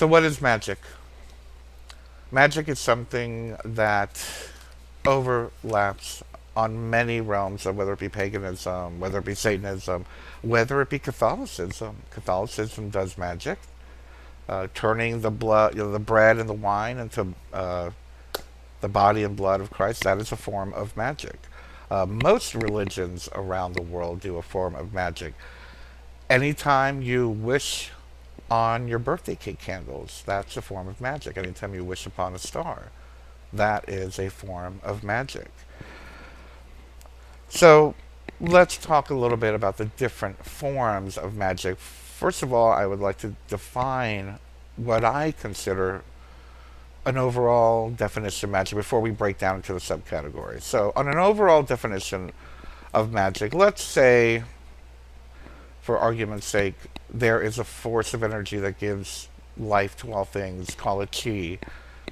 So, what is magic? Magic is something that overlaps on many realms of whether it be paganism, whether it be Satanism, whether it be Catholicism. Catholicism does magic, turning the blood, the bread and the wine into the body and blood of Christ. That is a form of magic. Most religions around the world do a form of magic. Anytime you wish on your birthday cake candles, that's a form of magic. Anytime you wish upon a star, that is a form of magic. So let's talk a little bit about the different forms of magic. First of all, I would like to define what I consider an overall definition of magic before we break down into the subcategories. So, on an overall definition of magic, let's say, for argument's sake, there is a force of energy that gives life to all things. Call it chi,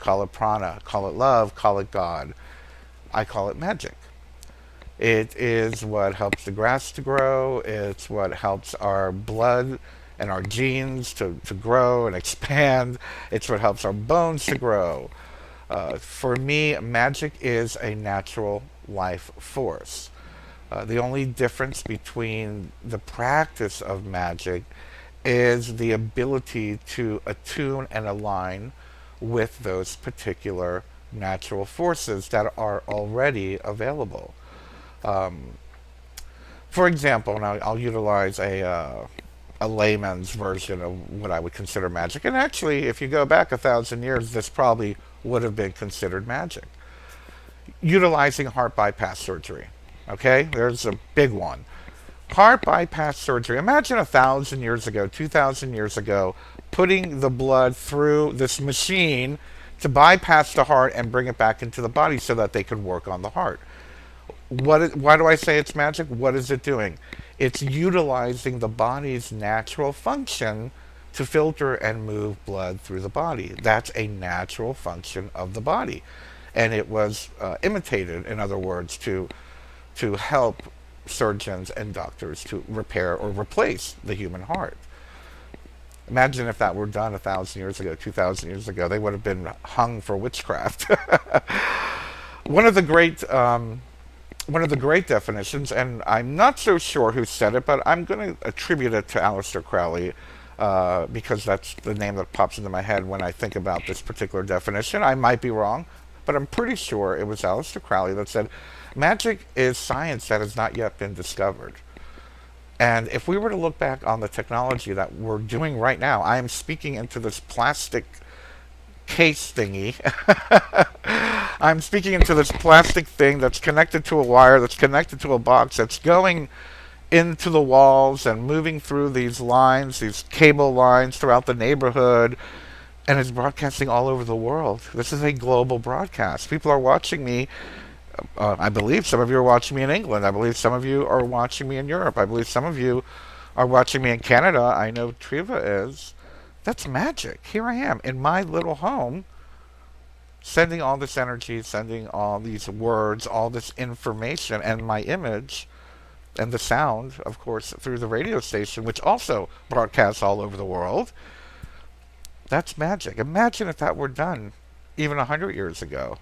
call it prana, call it love, call it God. I call it magic. It is what helps the grass to grow. It's what helps our blood and our genes to grow and expand. It's what helps our bones to grow. For me, magic is a natural life force. The only difference between the practice of magic is the ability to attune and align with those particular natural forces that are already available. Um, for example, and I'll utilize a layman's version of what I would consider magic. And actually, if you go back 1,000 years, this probably would have been considered magic. Utilizing heart bypass surgery. Okay, there's a big one. Heart bypass surgery. Imagine 1,000 years ago, 2,000 years ago, putting the blood through this machine to bypass the heart and bring it back into the body so that they could work on the heart. Why do I say it's magic? What is it doing? It's utilizing the body's natural function to filter and move blood through the body. That's a natural function of the body. And it was imitated, in other words, to help surgeons and doctors to repair or replace the human heart. Imagine if that were done 1,000 years ago, 2,000 years ago, they would have been hung for witchcraft. one of the great one of the great definitions, and I'm not so sure who said it, but I'm going to attribute it to Aleister Crowley because that's the name that pops into my head when I think about this particular definition. I might be wrong, but I'm pretty sure it was Aleister Crowley that said, magic is science that has not yet been discovered. And if we were to look back on the technology that we're doing right now, I am speaking into this plastic case thingy. I'm speaking into this plastic thing that's connected to a wire, that's connected to a box, that's going into the walls and moving through these lines, these cable lines throughout the neighborhood, and is broadcasting all over the world. This is a global broadcast. People are watching me. I believe some of you are watching me in England. I believe some of you are watching me in Europe. I believe some of you are watching me in Canada. I know Triva is. That's magic. Here I am in my little home, sending all this energy, sending all these words, all this information, and my image, and the sound, of course, through the radio station, which also broadcasts all over the world. That's magic. Imagine if that were done even 100 years ago.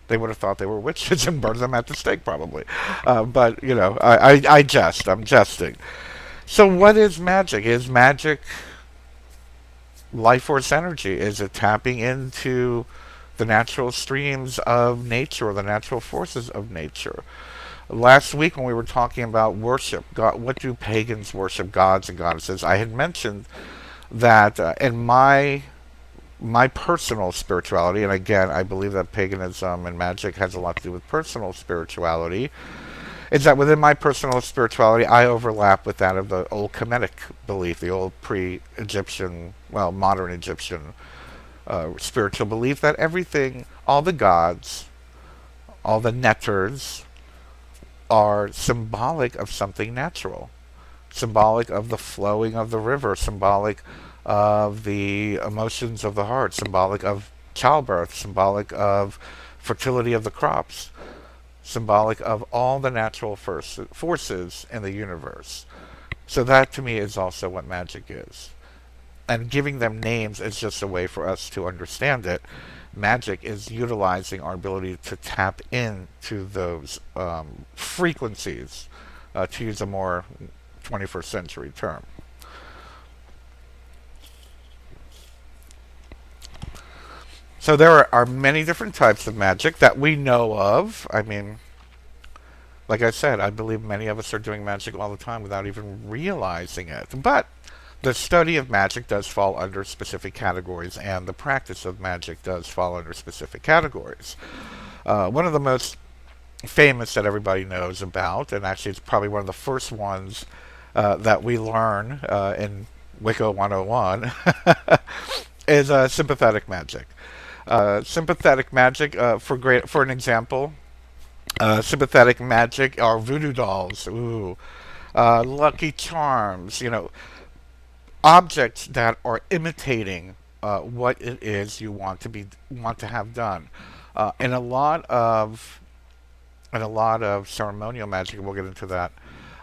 They would have thought they were witches and burned them at the stake, probably. But, you know, I jest. I'm jesting. So what is magic? Is magic life force energy? Is it tapping into the natural streams of nature or the natural forces of nature? Last week when we were talking about worship, God, what do pagans worship, gods and goddesses? I had mentioned that in my personal spirituality, and again, I believe that paganism and magic has a lot to do with personal spirituality, is that within my personal spirituality, I overlap with that of the old Kemetic belief, the old pre-Egyptian, well, modern Egyptian spiritual belief that everything, all the gods, all the netters, are symbolic of something natural, symbolic of the flowing of the river, symbolic of the emotions of the heart, symbolic of childbirth, symbolic of fertility of the crops, symbolic of all the natural forces in the universe. So that to me is also what magic is. And giving them names is just a way for us to understand it. Magic is utilizing our ability to tap into those frequencies, to use a more 21st century term. So there are many different types of magic that we know of. I mean, like I said, I believe many of us are doing magic all the time without even realizing it. But the study of magic does fall under specific categories, and the practice of magic does fall under specific categories. One of the most famous that everybody knows about, and actually it's probably one of the first ones that we learn in Wicca 101, is sympathetic magic. Sympathetic magic, for an example, sympathetic magic are voodoo dolls, ooh, lucky charms, objects that are imitating what it is you want to have done. In a lot of ceremonial magic, we'll get into that.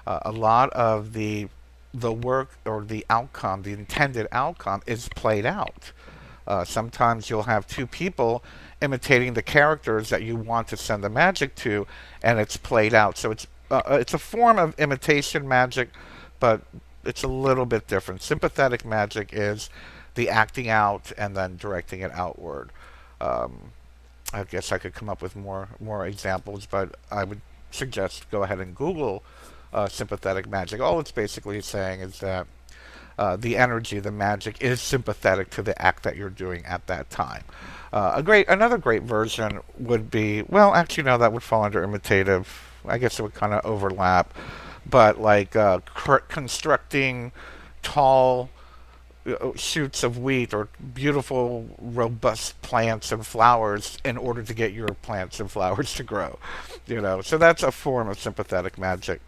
A lot of the work or the outcome, the intended outcome, is played out. Sometimes you'll have two people imitating the characters that you want to send the magic to, and it's played out. So it's a form of imitation magic, but it's a little bit different. Sympathetic magic is the acting out and then directing it outward. Um, I guess I could come up with more examples, but I would suggest go ahead and Google sympathetic magic. All it's basically saying is that the energy, the magic, is sympathetic to the act that you're doing at that time. Another great version would be, well, actually, no, that would fall under imitative. I guess it would kind of overlap, but like constructing tall shoots of wheat or beautiful, robust plants and flowers in order to get your plants and flowers to grow. So that's a form of sympathetic magic.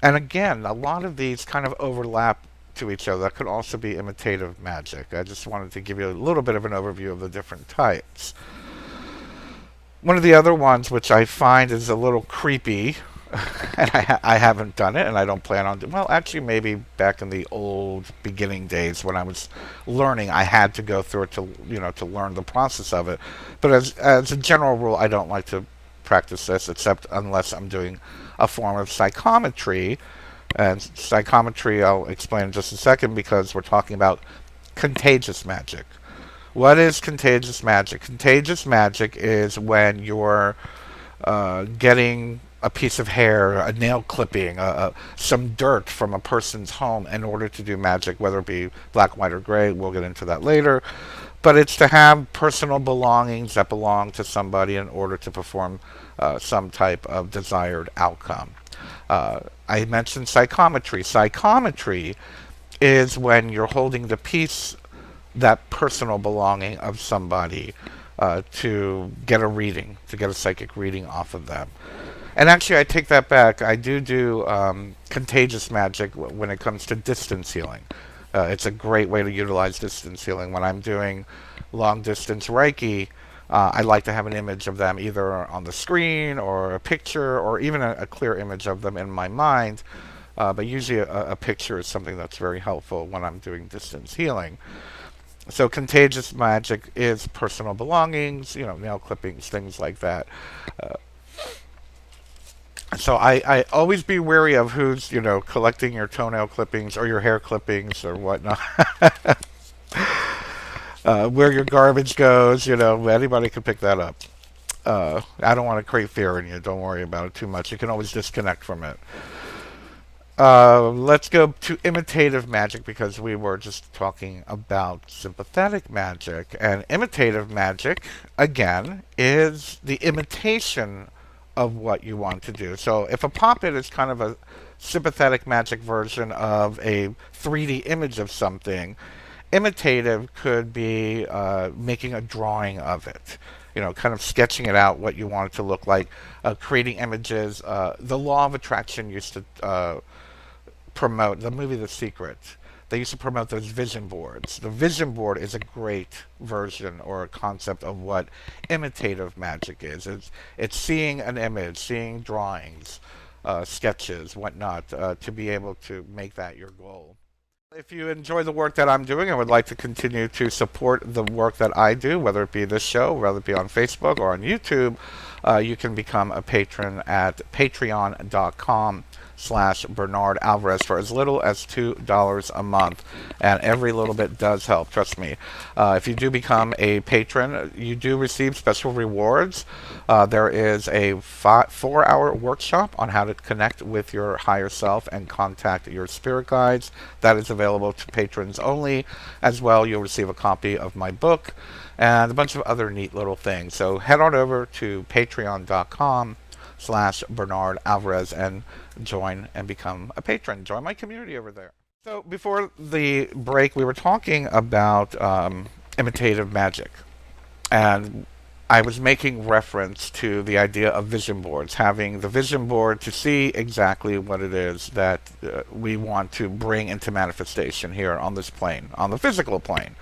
And again, a lot of these kind of overlap to each other. That could also be imitative magic. I just wanted to give you a little bit of an overview of the different types. One of the other ones, which I find is a little creepy, and I haven't done it, and I don't plan on doing. Well, actually, maybe back in the old beginning days when I was learning, I had to go through it to learn the process of it. But as a general rule, I don't like to practice this, except unless I'm doing a form of psychometry. And psychometry, I'll explain in just a second because we're talking about contagious magic. What is contagious magic? Contagious magic is when you're getting a piece of hair, a nail clipping, some dirt from a person's home in order to do magic, whether it be black, white, or gray. We'll get into that later. But it's to have personal belongings that belong to somebody in order to perform some type of desired outcome. I mentioned psychometry. Psychometry is when you're holding the piece, that personal belonging of somebody, to get a reading, to get a psychic reading off of them. And actually, I take that back. I do contagious magic when it comes to distance healing. It's a great way to utilize distance healing. When I'm doing long distance Reiki, I like to have an image of them either on the screen or a picture or even a clear image of them in my mind. But usually a picture is something that's very helpful when I'm doing distance healing. So contagious magic is personal belongings, nail clippings, things like that. So I always be wary of who's, collecting your toenail clippings or your hair clippings or whatnot. Where your garbage goes, anybody can pick that up. I don't want to create fear in you. Don't worry about it too much. You can always disconnect from it. Let's go to imitative magic because we were just talking about sympathetic magic. And imitative magic, again, is the imitation of what you want to do. So if a puppet is kind of a sympathetic magic version of a 3D image of something, imitative could be making a drawing of it. Kind of sketching it out, what you want it to look like, creating images. The law of attraction used to promote the movie The Secret. They used to promote those vision boards. The vision board is a great version or a concept of what imitative magic is. It's seeing an image, seeing drawings, sketches, whatnot, to be able to make that your goal. If you enjoy the work that I'm doing and would like to continue to support the work that I do, whether it be this show, whether it be on Facebook or on YouTube, you can become a patron at patreon.com/Bernard Alvarez for as little as $2 a month. And every little bit does help, trust me. If you do become a patron, you do receive special rewards. There is a 4-hour workshop on how to connect with your higher self and contact your spirit guides. That is available to patrons only. As well, you'll receive a copy of my book and a bunch of other neat little things. So head on over to patreon.com/Bernard Alvarez and join and become a patron. Join my community over there. So before the break, we were talking about imitative magic. And I was making reference to the idea of vision boards, having the vision board to see exactly what it is that we want to bring into manifestation here on this plane, on the physical plane.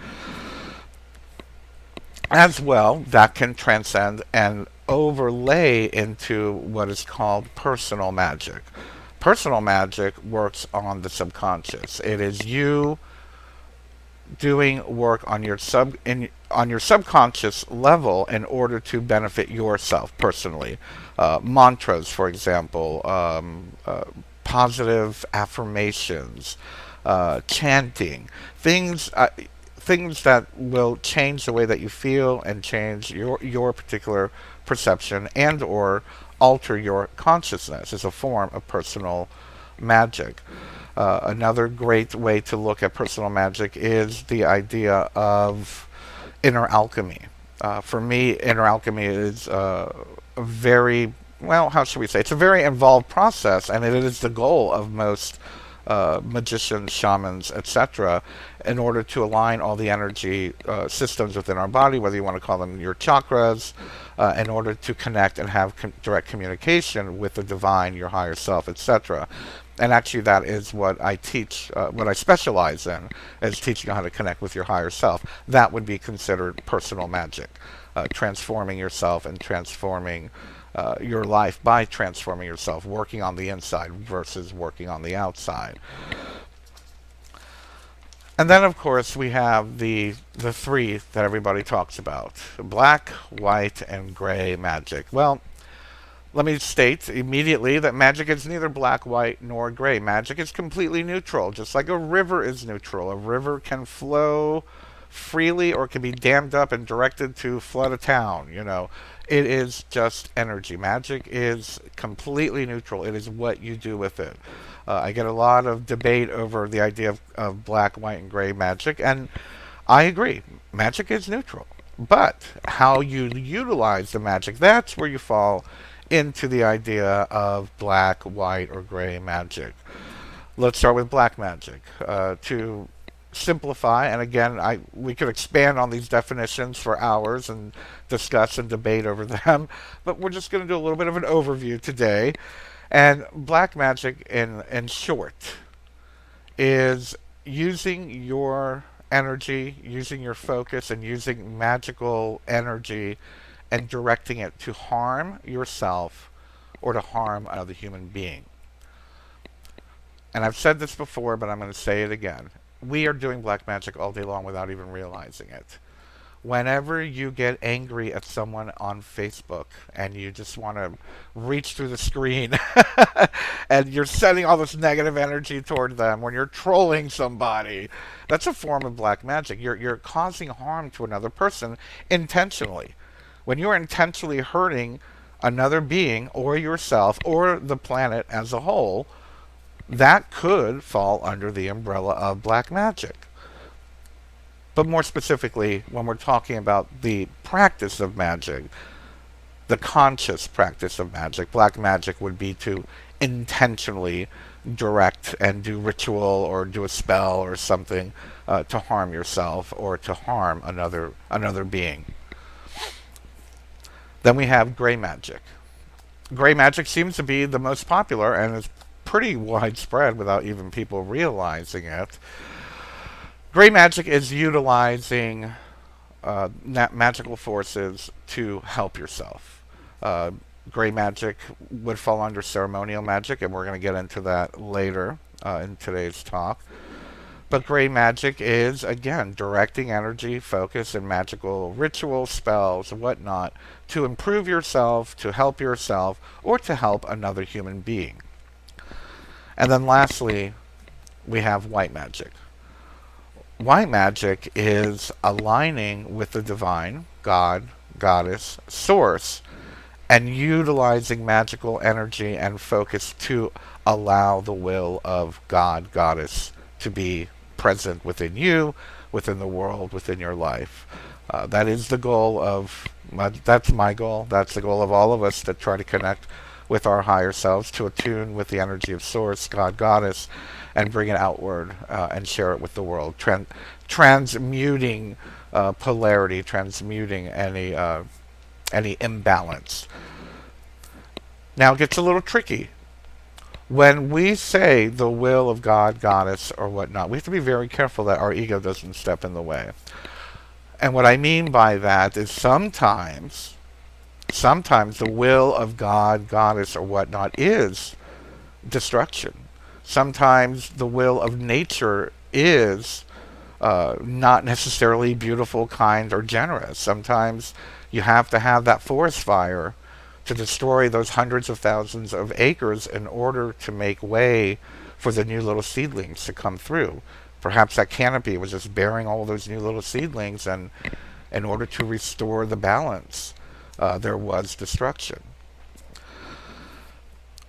As well, that can transcend and overlay into what is called personal magic. Personal magic works on the subconscious. It is you doing work on on your subconscious level in order to benefit yourself personally. Mantras, for example, positive affirmations, chanting, things that will change the way that you feel and change your particular perception and or alter your consciousness is a form of personal magic. Another great way to look at personal magic is the idea of inner alchemy. For me, inner alchemy is a very, well, how should we say? It's a very involved process, and it is the goal of most magicians, shamans, etc., in order to align all the energy systems within our body, whether you want to call them your chakras, in order to connect and have direct communication with the divine, your higher self, etc. And actually, that is what I teach, what I specialize in, is teaching you how to connect with your higher self. That would be considered personal magic, transforming yourself and transforming your life by transforming yourself, working on the inside versus working on the outside. And then, of course, we have the three that everybody talks about: black, white, and gray magic. Well, let me state immediately that magic is neither black, white, nor gray. Magic is completely neutral, just like a river is neutral. A river can flow freely or can be dammed up and directed to flood a town. It is just energy. Magic is completely neutral. It is what you do with it. I get a lot of debate over the idea of black, white, and gray magic, and I agree. Magic is neutral. But how you utilize the magic, that's where you fall into the idea of black, white, or gray magic. Let's start with black magic. To simplify, and again, we could expand on these definitions for hours and discuss and debate over them, but we're just going to do a little bit of an overview today. And black magic, in short, is using your energy, using your focus, and using magical energy and directing it to harm yourself or to harm another human being. And I've said this before, but I'm going to say it again. We are doing black magic all day long without even realizing it. Whenever you get angry at someone on Facebook and you just want to reach through the screen and you're sending all this negative energy toward them, when you're trolling somebody, that's a form of black magic. You're causing harm to another person intentionally. When you're intentionally hurting another being or yourself or the planet as a whole, that could fall under the umbrella of black magic. But more specifically, when we're talking about the practice of magic, the conscious practice of magic, black magic would be to intentionally direct and do ritual or do a spell or something to harm yourself or to harm another being. Then we have gray magic. Gray magic seems to be the most popular and is pretty widespread without even people realizing it. Gray magic is utilizing magical forces to help yourself. Gray magic would fall under ceremonial magic, and we're going to get into that later in today's talk. But gray magic is, again, directing energy, focus, and magical rituals, spells, and whatnot to improve yourself, to help yourself, or to help another human being. And then lastly, we have white magic. White magic is aligning with the divine, God, goddess, source, and utilizing magical energy and focus to allow the will of God, goddess, to be present within you, within the world, within your life. That is the goal of, that's my goal, that's the goal of all of us that try to connect with our higher selves, to attune with the energy of Source, God, Goddess, and bring it outward and share it with the world, transmuting polarity, transmuting any imbalance. Now it gets a little tricky. When we say the will of God, Goddess, or whatnot, we have to be very careful that our ego doesn't step in the way. And what I mean by that is sometimes the will of God, Goddess, or whatnot is destruction. Sometimes the will of nature is not necessarily beautiful, kind, or generous. Sometimes you have to have that forest fire to destroy those hundreds of thousands of acres in order to make way for the new little seedlings to come through. Perhaps that canopy was just bearing all those new little seedlings, and in order to restore the balance, there was destruction.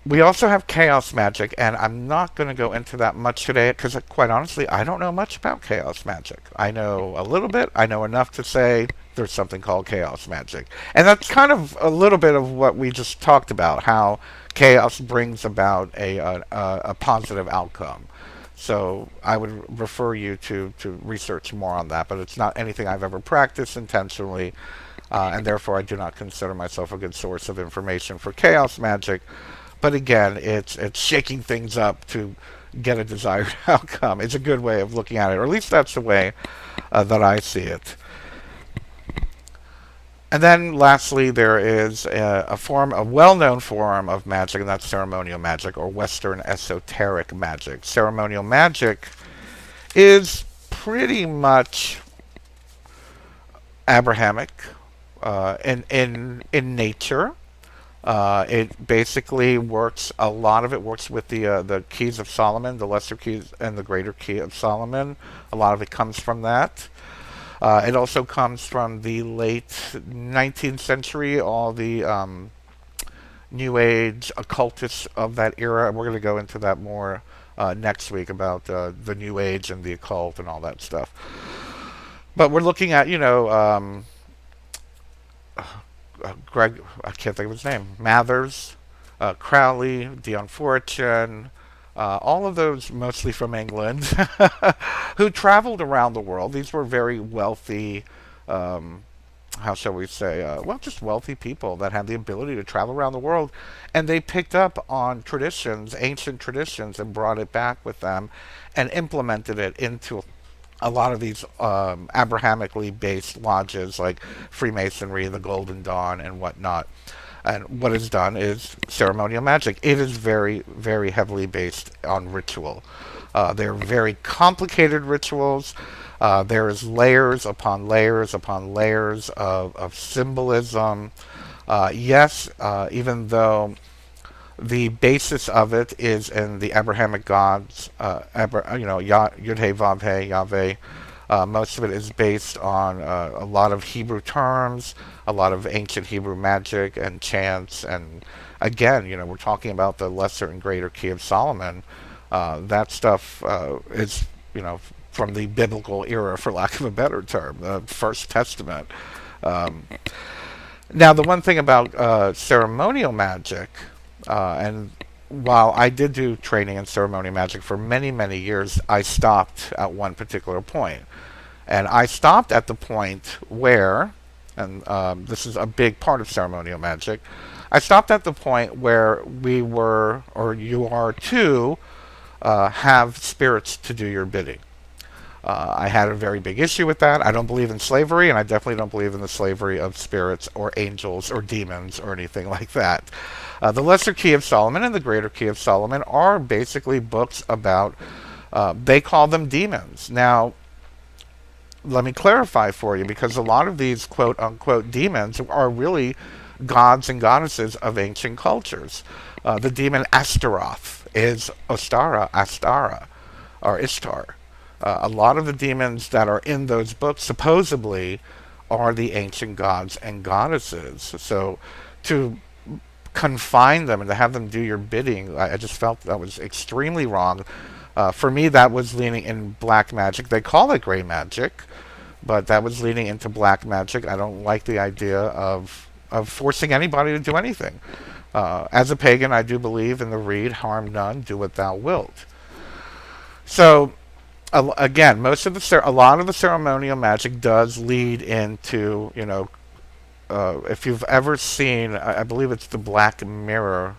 We also have chaos magic, and I'm not going to go into that much today because, quite honestly, I don't know much about chaos magic. I know a little bit. I know enough to say there's something called chaos magic. And that's kind of a little bit of what we just talked about, how chaos brings about a positive outcome. So I would refer you to research more on that, but it's not anything I've ever practiced intentionally, and therefore I do not consider myself a good source of information for chaos magic. But again, it's shaking things up to get a desired outcome. It's a good way of looking at it, or at least that's the way that I see it. And then lastly, there is a well-known form of magic, and that's ceremonial magic, or Western esoteric magic. Ceremonial magic is pretty much Abrahamic in nature. It basically works. A lot of it works with the keys of Solomon, the lesser keys and the greater key of Solomon. A lot of it comes from that. It also comes from the late 19th century. All the New Age occultists of that era. We're going to go into that more next week about the New Age and the occult and all that stuff. But we're looking at, Greg, I can't think of his name, Mathers, Crowley, Dion Fortune, all of those mostly from England, who traveled around the world. These were very wealthy, how shall we say, just wealthy people that had the ability to travel around the world, and they picked up on traditions, ancient traditions, and brought it back with them and implemented it into a lot of these Abrahamically based lodges like Freemasonry, the Golden Dawn, and whatnot. And what is done is ceremonial magic. It is very, very heavily based on ritual. They're very complicated rituals. There is layers upon layers upon layers of symbolism. Yes, even though the basis of it is in the Abrahamic gods, Yud-He, Vav-He, Yahweh. Most of it is based on a lot of Hebrew terms, a lot of ancient Hebrew magic and chants. And again, we're talking about the lesser and greater key of Solomon. That stuff is, from the biblical era, for lack of a better term, the First Testament. Now, the one thing about ceremonial magic, and while I did do training in ceremonial magic for many, many years, I stopped at one particular point. And I stopped at the point where, and this is a big part of ceremonial magic, I stopped at the point where we were, or you are to, have spirits to do your bidding. I had a very big issue with that. I don't believe in slavery, and I definitely don't believe in the slavery of spirits or angels or demons or anything like that. The Lesser Key of Solomon and the Greater Key of Solomon are basically books about They call them demons. Now, let me clarify for you, because a lot of these quote unquote demons are really gods and goddesses of ancient cultures. The demon Astaroth is Astara, or Ishtar. A lot of the demons that are in those books supposedly are the ancient gods and goddesses. So to confine them and to have them do your bidding, I just felt that was extremely wrong. For me, that was leaning in black magic. They call it gray magic, but that was leaning into black magic. I don't like the idea of forcing anybody to do anything. As a pagan, I do believe in the read, harm none, do what thou wilt. So, again, a lot of the ceremonial magic does lead into, if you've ever seen, I believe it's the Black Mirror.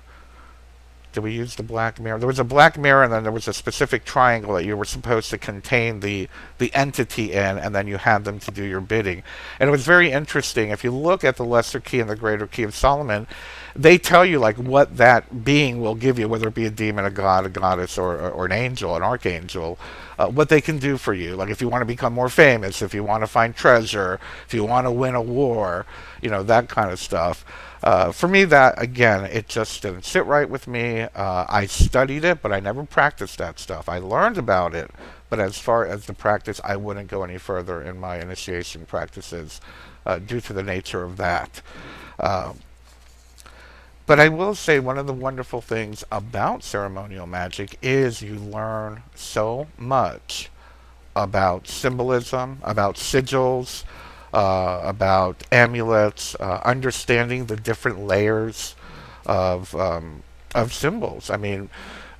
Did we use the black mirror? There was a black mirror, and then there was a specific triangle that you were supposed to contain the entity in, and then you had them to do your bidding. And it was very interesting. If you look at the Lesser Key and the Greater Key of Solomon, they tell you like what that being will give you, whether it be a demon, a god, a goddess, or an angel, an archangel, what they can do for you. Like if you want to become more famous, if you want to find treasure, if you want to win a war, that kind of stuff. For me, that, again, it just didn't sit right with me. I studied it, but I never practiced that stuff. I learned about it, but as far as the practice, I wouldn't go any further in my initiation practices due to the nature of that. But I will say one of the wonderful things about ceremonial magic is you learn so much about symbolism, about sigils, about amulets, understanding the different layers of symbols. I mean,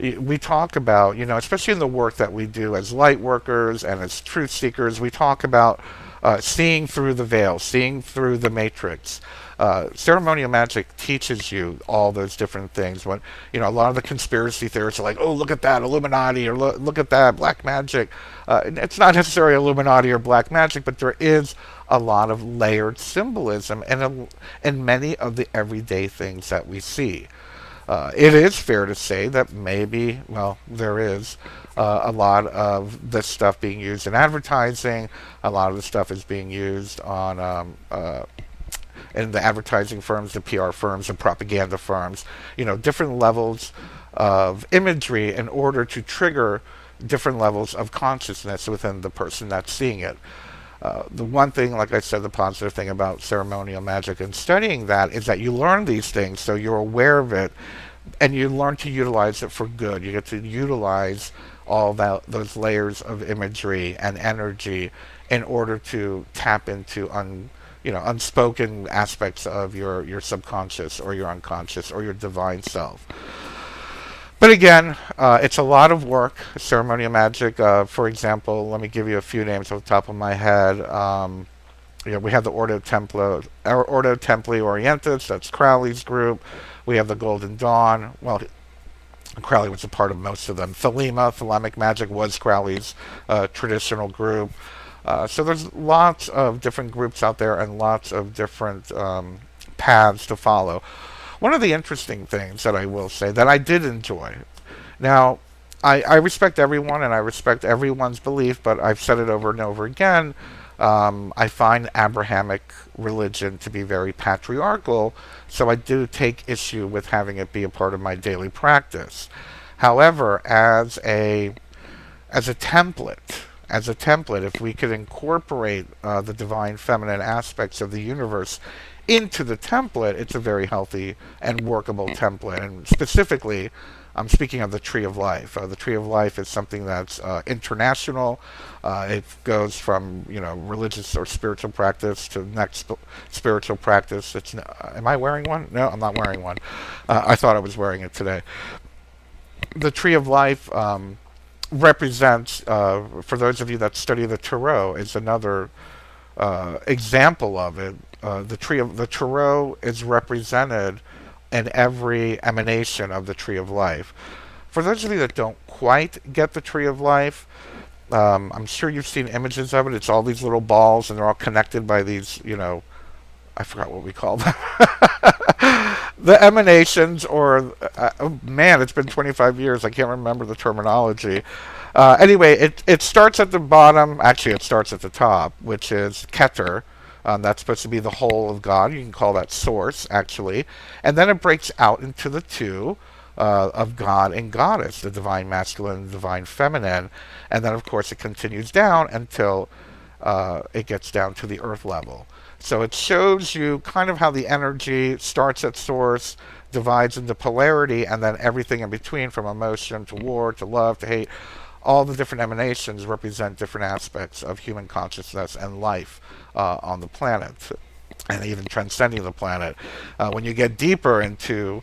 we talk about, especially in the work that we do as light workers and as truth seekers, we talk about seeing through the veil, seeing through the matrix. Ceremonial magic teaches you all those different things. When a lot of the conspiracy theorists are like, "Oh, look at that Illuminati," or "Look at that black magic." It's not necessarily Illuminati or black magic, but there is a lot of layered symbolism in many of the everyday things that we see. It is fair to say that maybe, well, there is a lot of this stuff being used in advertising. A lot of the stuff is being used on in the advertising firms, the PR firms, the propaganda firms. Different levels of imagery in order to trigger different levels of consciousness within the person that's seeing it. The one thing, like I said, the positive thing about ceremonial magic and studying that is that you learn these things, so you're aware of it, and you learn to utilize it for good. You get to utilize all those layers of imagery and energy in order to tap into unspoken aspects of your subconscious or your unconscious or your divine self. But again, it's a lot of work. Ceremonial magic, for example, let me give you a few names off the top of my head. We have the Ordo Templi Orientis, that's Crowley's group. We have the Golden Dawn. Well, Crowley was a part of most of them. Thelemic magic was Crowley's traditional group. So there's lots of different groups out there and lots of different paths to follow. One of the interesting things that I will say that I did enjoy. Now, I respect everyone and I respect everyone's belief, but I've said it over and over again. I find Abrahamic religion to be very patriarchal, so I do take issue with having it be a part of my daily practice. However, as a template, if we could incorporate the divine feminine aspects of the universe into the template, it's a very healthy and workable template. And specifically, I'm speaking of the Tree of Life. The Tree of Life is something that's international. It goes from religious or spiritual practice to next spiritual practice. Am I wearing one? No, I'm not wearing one. I thought I was wearing it today. The Tree of Life represents, for those of you that study the Tarot, is another example of it. The Tarot is represented in every emanation of the Tree of Life. For those of you that don't quite get the Tree of Life, I'm sure you've seen images of it. It's all these little balls, and they're all connected by these, I forgot what we call them. The emanations, or oh, man, it's been 25 years. I can't remember the terminology. Anyway, it starts at the bottom. Actually, it starts at the top, which is Keter. That's supposed to be the whole of God. You can call that source, actually. And then it breaks out into the two of God and Goddess, the divine masculine and divine feminine. And then, of course, it continues down until it gets down to the earth level. So it shows you kind of how the energy starts at source, divides into polarity, and then everything in between, from emotion to war to love to hate. All the different emanations represent different aspects of human consciousness and life on the planet, and even transcending the planet. When you get deeper into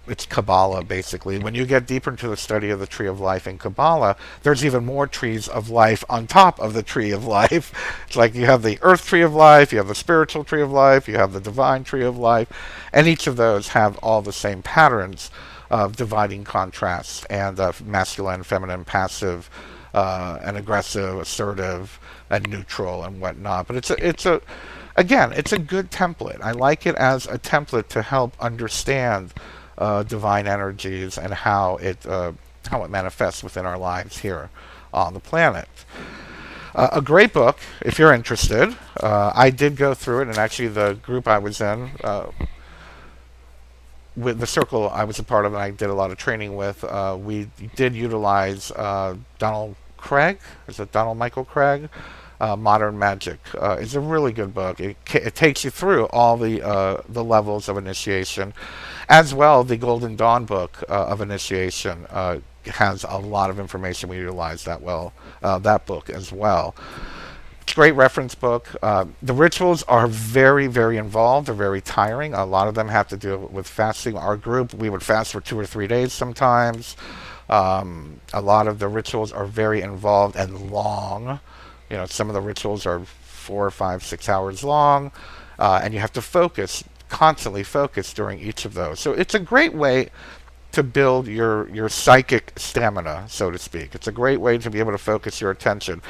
it's Kabbalah, basically. When you get deeper into the study of the tree of life in Kabbalah, there's even more trees of life on top of the tree of life. It's like you have the earth tree of life, you have the spiritual tree of life, you have the divine tree of life, and each of those have all the same patterns of dividing contrasts and masculine, feminine, passive, and aggressive, assertive, and neutral, and whatnot. But again, it's a good template. I like it as a template to help understand divine energies and how it manifests within our lives here on the planet. A great book, if you're interested. I did go through it, and actually the group I was in, with the circle I was a part of, and I did a lot of training with, we did utilize Donald Craig. Is it Donald Michael Craig? Modern Magic is a really good book. It takes you through all the levels of initiation, as well. The Golden Dawn book of initiation has a lot of information. We utilize that book as well. It's a great reference book. The rituals are very, very involved. They're very tiring. A lot of them have to do with fasting. Our group, we would fast for 2 or 3 days sometimes. A lot of the rituals are very involved and long. Some of the rituals are 4, 5, 6 hours long, and you have to constantly focus during each of those. So it's a great way to build your psychic stamina, so to speak. It's a great way to be able to focus your attention.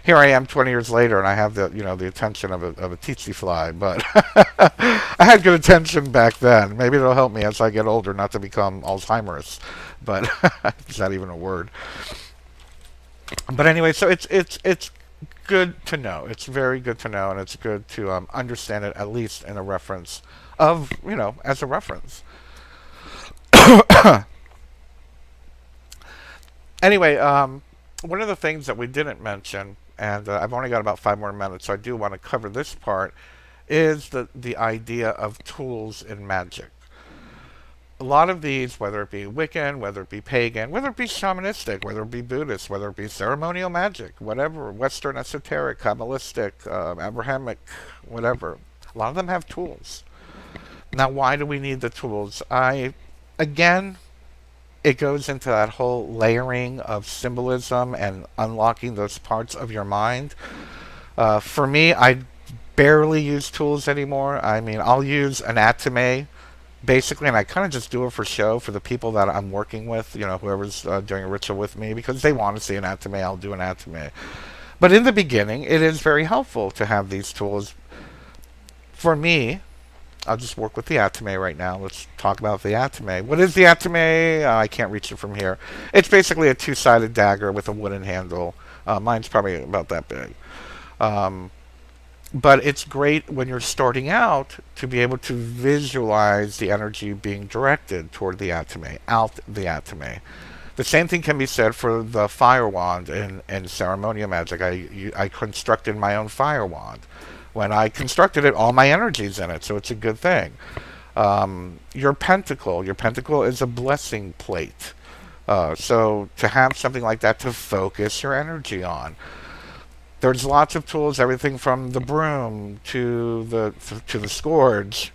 Here I am 20 years later, and I have the attention of a tsetse fly, but I had good attention back then. Maybe it'll help me as I get older not to become Alzheimer's, but is that even a word? But anyway, so it's good to know. It's very good to know, and it's good to understand it, at least in a reference as a reference. Anyway, one of the things that we didn't mention, and I've only got about 5 more minutes, so I do want to cover this part, is the idea of tools in magic. A lot of these, whether it be Wiccan, whether it be pagan, whether it be shamanistic, whether it be Buddhist, whether it be ceremonial magic, whatever, Western esoteric, Kabbalistic, Abrahamic, whatever, a lot of them have tools. Now, why do we need the tools? Again, it goes into that whole layering of symbolism and unlocking those parts of your mind. For me, I barely use tools anymore. I mean, I'll use an atome, basically, and I kind of just do it for show for the people that I'm working with, whoever's doing a ritual with me, because they want to see an atome, I'll do an atome. But in the beginning, it is very helpful to have these tools. For me, I'll just work with the atome right now. Let's talk about the atome. What is the atome? I can't reach it from here. It's basically a two-sided dagger with a wooden handle. Mine's probably about that big. But it's great when you're starting out to be able to visualize the energy being directed toward the atome, out the atome. The same thing can be said for the fire wand in ceremonial magic. I constructed my own fire wand. When I constructed it, all my energy's in it, so it's a good thing. Your pentacle is a blessing plate. So to have something like that to focus your energy on. There's lots of tools, everything from the broom to the scourge.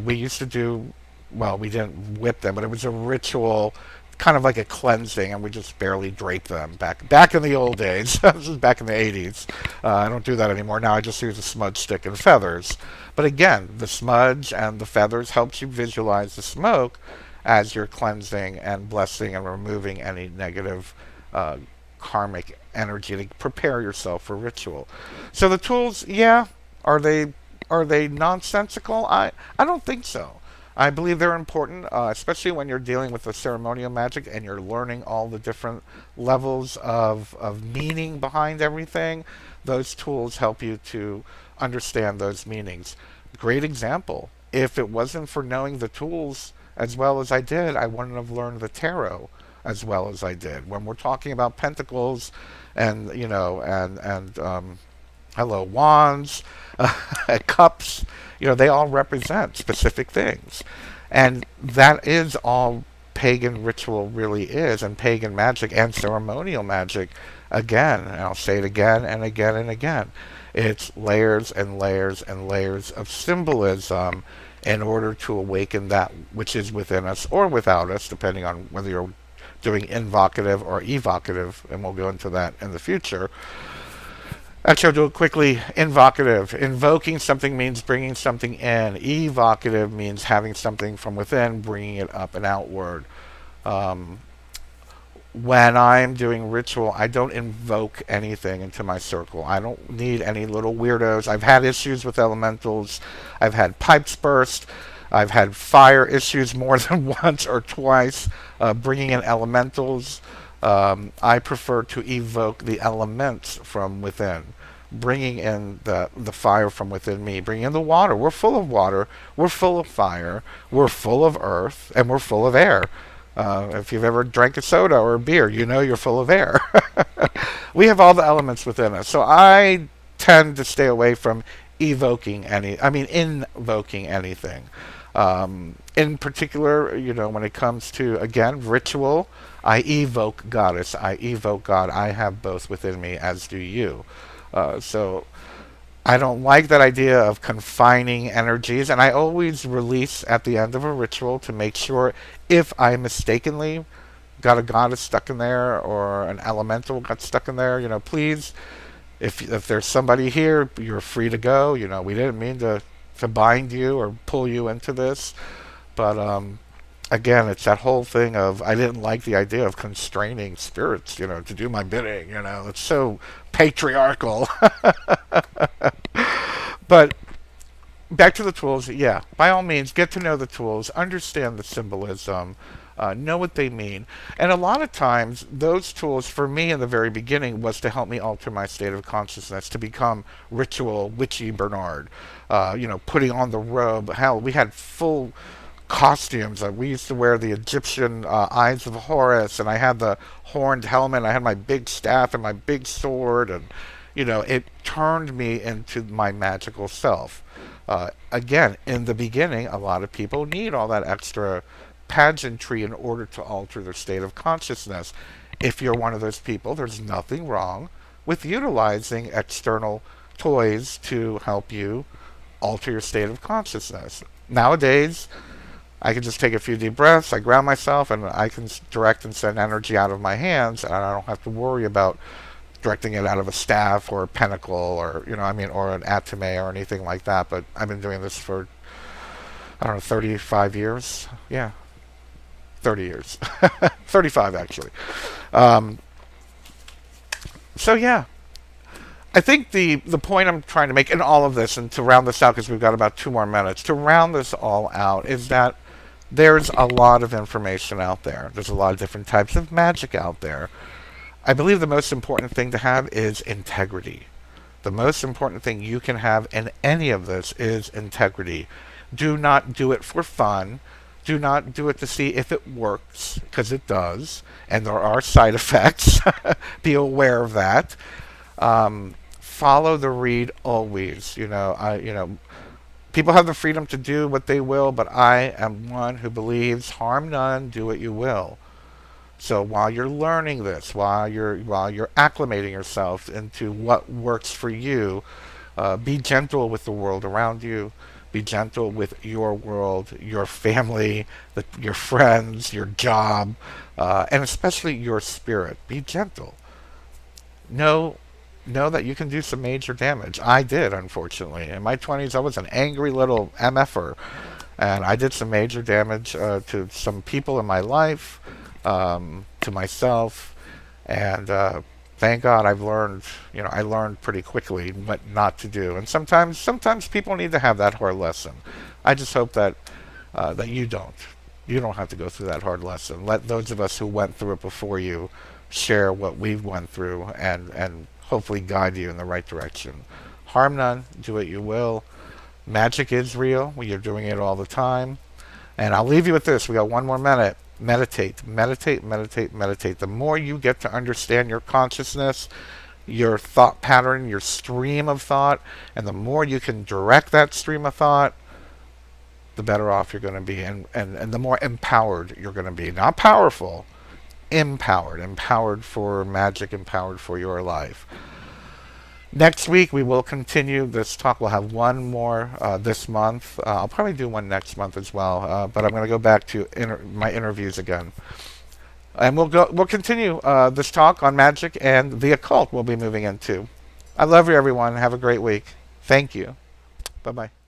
We used to do, well, we didn't whip them, but it was a ritual, kind of like a cleansing, and we just barely drape them back in the old days. This is back in the 80s. I don't do that anymore. Now I just use a smudge stick and feathers. But again, the smudge and the feathers helps you visualize the smoke as you're cleansing and blessing and removing any negative karmic energy to prepare yourself for ritual. So the tools, yeah, are they nonsensical? I don't think so. I believe they're important, especially when you're dealing with the ceremonial magic and you're learning all the different levels of meaning behind everything. Those tools help you to understand those meanings. Great example. If it wasn't for knowing the tools as well as I did, I wouldn't have learned the tarot as well as I did. When we're talking about pentacles and, hello, wands, cups, they all represent specific things. And that is all pagan ritual really is, and pagan magic and ceremonial magic, again, and I'll say it again and again and again. It's layers and layers and layers of symbolism in order to awaken that which is within us or without us, depending on whether you're doing invocative or evocative, and we'll go into that in the future. Actually, I'll do it quickly. Invocative. Invoking something means bringing something in. Evocative means having something from within, bringing it up and outward. Um, when I'm doing ritual, I don't invoke anything into my circle. I don't need any little weirdos. I've had issues with elementals. I've had pipes burst. I've had fire issues more than once or twice, bringing in elementals. I prefer to evoke the elements from within, bringing in the fire from within me, bringing in the water. We're full of water, we're full of fire, we're full of earth, and we're full of air. If you've ever drank a soda or a beer, you know you're full of air. We have all the elements within us. So I tend to stay away from invoking anything. In particular, when it comes to, again, ritual, I evoke goddess, I evoke God. I have both within me, as do you. So I don't like that idea of confining energies, and I always release at the end of a ritual to make sure if I mistakenly got a goddess stuck in there or an elemental got stuck in there, please, if there's somebody here, you're free to go. We didn't mean to bind you or pull you into this, but again, it's that whole thing of I didn't like the idea of constraining spirits, to do my bidding. It's so patriarchal. But back to the tools, yeah, by all means, get to know the tools, understand the symbolism, know what they mean. And a lot of times, those tools, for me in the very beginning, was to help me alter my state of consciousness, to become ritual witchy Bernard. Putting on the robe. Hell, we had full costumes. We used to wear the Egyptian Eyes of Horus, and I had the horned helmet. I had my big staff and my big sword, and it turned me into my magical self. Again, in the beginning, a lot of people need all that extra pageantry in order to alter their state of consciousness. If you're one of those people, there's nothing wrong with utilizing external toys to help you alter your state of consciousness. Nowadays, I can just take a few deep breaths, I ground myself, and I can direct and send energy out of my hands, and I don't have to worry about directing it out of a staff or a pentacle or, or an atome or anything like that. But I've been doing this for, I don't know, 35 years. Yeah, 30 years. 35, actually. So, yeah. I think the point I'm trying to make in all of this, and to round this out because we've got about 2 more minutes, to round this all out is that there's a lot of information out there. There's a lot of different types of magic out there. I believe the most important thing to have is integrity. The most important thing you can have in any of this is integrity. Do not do it for fun. Do not do it to see if it works, because it does, and there are side effects. Be aware of that. Follow the read always. People have the freedom to do what they will, but I am one who believes harm none, do what you will. So while you're learning this, while you're acclimating yourself into what works for you, be gentle with the world around you. Be gentle with your world, your family, your friends, your job, and especially your spirit. Be gentle. Know that you can do some major damage. I did, unfortunately. In my 20s, I was an angry little MFer, and I did some major damage to some people in my life, to myself, and thank God I've learned, I learned pretty quickly what not to do. And sometimes people need to have that hard lesson. I just hope that that you don't. You don't have to go through that hard lesson. Let those of us who went through it before you share what we've went through and hopefully guide you in the right direction. Harm none. Do what you will. Magic is real. You're doing it all the time. And I'll leave you with this. We got one more minute. Meditate, meditate, meditate, meditate. The more you get to understand your consciousness, your thought pattern, your stream of thought, and the more you can direct that stream of thought, the better off you're going to be, and the more empowered you're going to be. Not powerful, empowered. Empowered for magic, empowered for your life. Next week, we will continue this talk. We'll have one more this month. I'll probably do one next month as well, but I'm going to go back to my interviews again. And we'll continue this talk on magic and the occult we'll be moving into. I love you, everyone. Have a great week. Thank you. Bye-bye.